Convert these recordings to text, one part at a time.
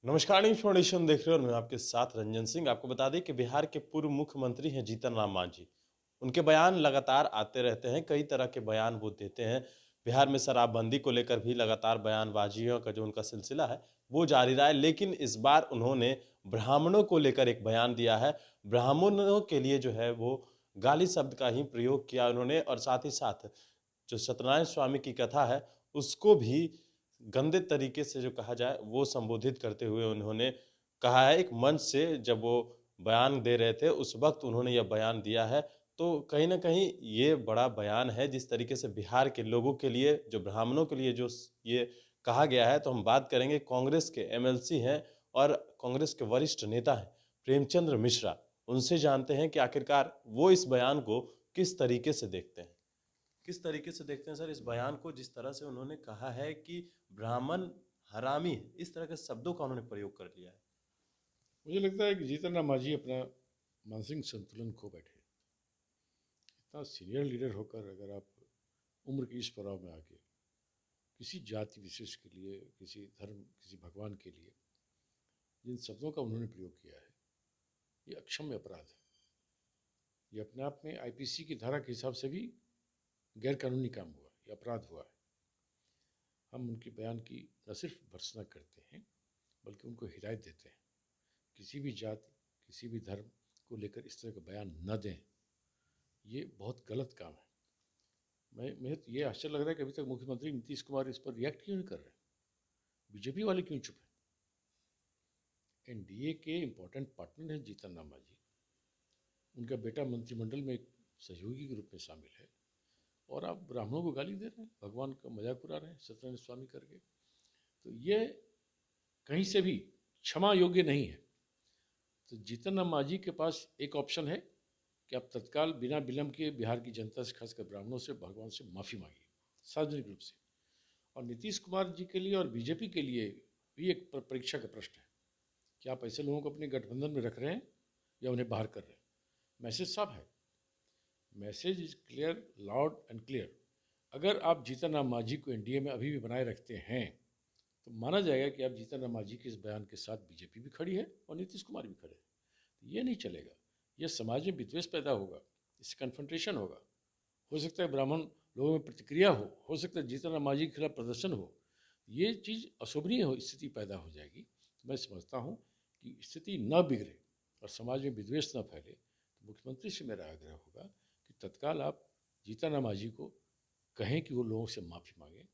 नमस्कार, news foundation देख रहे हो और मैं आपके साथ रंजन सिंह। आपको बता दें कि बिहार के पूर्व मुख्यमंत्री हैं जीतन राम मांझी। उनके बयान लगातार आते रहते हैं, कई तरह के बयान वो देते हैं। बिहार में शराबबंदी को लेकर भी लगातार बयानबाजियों का जो उनका सिलसिला है, वो जारी रहा है। लेकिन इस बार उन्होंने ब्राह्मणों को लेकर एक बयान दिया है। ब्राह्मणों के लिए जो है वो गाली शब्द का ही प्रयोग किया उन्होंने और साथ ही साथ जो सत्यनारायण स्वामी की कथा है, उसको भी गंदे तरीके से जो कहा जाए, वो संबोधित करते हुए उन्होंने कहा है एक मंच से जब वो बयान दे रहे थे, उस वक़्त उन्होंने यह बयान दिया है। तो कहीं न कहीं ये बड़ा बयान है, जिस तरीके से बिहार के लोगों के लिए, जो ब्राह्मणों के लिए जो स ये कहा गया है, तो हम बात करेंगे कांग्रेस के एमएलसी हैं और कांग्रेस के वरिष्ठ नेता हैं, प्रेमचंद्र मिश्रा। उनसे जानते हैं कि आखिरकार वो इस बयान को किस तरीके से देखते हैं। किस तरीके से देखते हैं सर इस बयान को जिस तरह से उन्होंने कहा है कि ब्राह्मण हरामी है, इस तरह के शब्दों का उन्होंने प्रयोग कर लिया है। मुझे लगता है कि जीतन राम मांझी अपना मानसिक संतुलन खो बैठे। इतना सीनियर लीडर होकर अगर आप उम्र की इस पड़ाव में आके किसी जाति विशेष के लिए, किसी धर्म, किसी भगवान के लिए जिन शब्दों का उन्होंने प्रयोग किया है, ये अक्षम्य अपराध है। ये अपने आप में आईपीसी की धारा के हिसाब से भी गैर कानूनी काम हुआ, ये अपराध हुआ है। हम उनके बयान की न सिर्फ भर्त्सना करते हैं, बल्कि उनको हिदायत देते हैं, किसी भी जाति, किसी भी धर्म को लेकर इस तरह का बयान न दें। ये बहुत गलत काम है। मुझे तो ये आश्चर्य लग रहा है कि अभी तक मुख्यमंत्री नीतीश कुमार इस पर रिएक्ट क्यों नहीं कर रहे। बीजेपी वाले क्यों चुप हैं। एनडीए के इम्पोर्टेंट पार्टनर हैं जीतन राम मांझी। उनका बेटा मंत्रिमंडल में एक सहयोगी के रूप में शामिल है, और आप ब्राह्मणों को गाली दे रहे हैं, भगवान का मजाक उड़ा रहे हैं सत्यनारायण स्वामी करके। तो ये कहीं से भी क्षमा योग्य नहीं है। तो जीतन राम मांझी के पास एक ऑप्शन है कि आप तत्काल बिना विलंब के बिहार की जनता से, खासकर ब्राह्मणों से, भगवान से माफ़ी मांगिए सार्वजनिक रूप से। और नीतीश कुमार जी के लिए और बीजेपी के लिए भी एक परीक्षा का प्रश्न है कि आप ऐसे लोगों को अपने गठबंधन में रख रहे हैं या उन्हें बाहर कर रहे हैं। मैसेज साफ है, message is clear, loud and clear. अगर आप जीतन राम मांझी को एनडीए में अभी भी बनाए रखते हैं तो माना जाएगा कि आप जीतन राम मांझी के इस बयान के साथ बीजेपी भी खड़ी है और नीतीश कुमार भी खड़े हैं। तो ये नहीं चलेगा। ये समाज में विद्वेष पैदा होगा, इससे कन्फ्रंटेशन होगा। हो सकता है ब्राह्मण लोगों में प्रतिक्रिया हो सकता है जीतन राम मांझी के खिलाफ प्रदर्शन हो। ये चीज़ अशोभनीय हो स्थिति पैदा हो जाएगी। तो मैं समझता हूँ कि स्थिति न बिगड़े और समाज में विद्वेष न फैले, तो मुख्यमंत्री से मेरा आग्रह होगा कि तत्काल आप जीतन राम मांझी को कहें कि वो लोगों से माफ़ी मांगें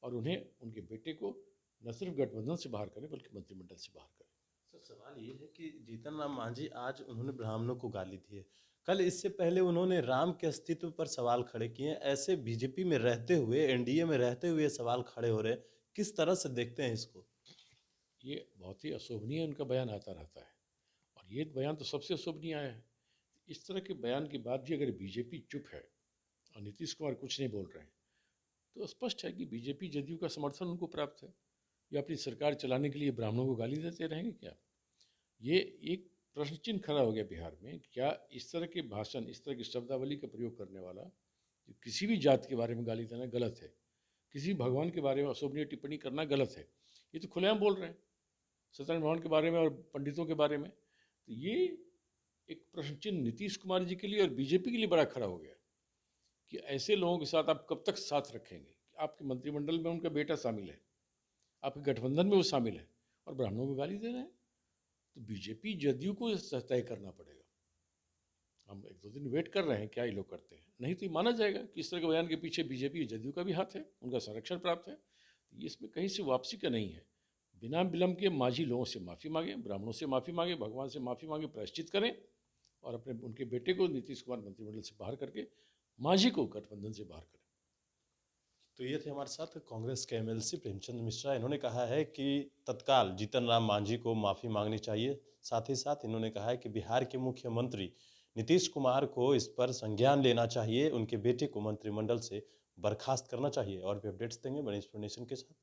और उन्हें, उनके बेटे को न सिर्फ गठबंधन से बाहर करें बल्कि मंत्रिमंडल से बाहर करें। सर सवाल ये है कि जीतन राम मांझी आज उन्होंने ब्राह्मणों को गाली दी है। कल इससे पहले उन्होंने राम के अस्तित्व पर सवाल खड़े किए हैं। ऐसे बीजेपी में रहते हुए, एनडीए में रहते हुए सवाल खड़े हो रहे हैं। किस तरह से देखते हैं इसको? ये बहुत ही अशोभनीय उनका बयान आता रहता है, और ये बयान तो सबसे अशोभनीय आया है। इस तरह के बयान के बाद भी अगर बीजेपी चुप है और नीतीश कुमार कुछ नहीं बोल रहे हैं, तो स्पष्ट है कि बीजेपी जदयू का समर्थन उनको प्राप्त है। या अपनी सरकार चलाने के लिए ब्राह्मणों को गाली देते रहेंगे क्या? ये एक प्रश्न चिन्ह खड़ा हो गया बिहार में। क्या इस तरह के भाषण, इस तरह की शब्दावली का प्रयोग करने वाला, जो किसी भी जात के बारे में गाली देना गलत है, किसी भगवान के बारे में अशोभनीय टिप्पणी करना गलत है, ये तो खुलेआम बोल रहे हैं सत्यनारायण भगवान के बारे में और पंडितों के बारे में। तो ये एक प्रश्न चिन्ह नीतीश कुमार जी के लिए और बीजेपी के लिए बड़ा खड़ा हो गया कि ऐसे लोगों के साथ आप कब तक साथ रखेंगे। आपके मंत्रिमंडल में उनका बेटा शामिल है, आपके गठबंधन में वो शामिल है, और ब्राह्मणों को गाली दे रहे हैं। तो बीजेपी जदयू को तय करना पड़ेगा। हम एक दो दिन वेट कर रहे हैं क्या ये लोग करते हैं, नहीं तो ये माना जाएगा कि इस तरह के बयान के पीछे बीजेपी और जदयू का भी हाथ है, उनका संरक्षण प्राप्त है। तो ये इसमें कहीं से वापसी का नहीं है। बिना विलंब के मांझी लोगों से माफ़ी मांगे, ब्राह्मणों से माफ़ी मांगे, भगवान से माफ़ी मांगे, प्रायश्चित करें, और अपने उनके बेटे को नीतीश कुमार मंत्रिमंडल से बाहर करके मांझी को गठबंधन से बाहर करें। तो ये थे हमारे साथ कांग्रेस के एमएलसी प्रेमचंद मिश्रा। इन्होंने कहा है कि तत्काल जीतन राम मांझी को माफ़ी मांगनी चाहिए। साथ ही साथ इन्होंने कहा है कि बिहार के मुख्यमंत्री नीतीश कुमार को इस पर संज्ञान लेना चाहिए, उनके बेटे को मंत्रिमंडल से बर्खास्त करना चाहिए। और भी अपडेट्स देंगे बने इन्फॉर्मेशन के साथ।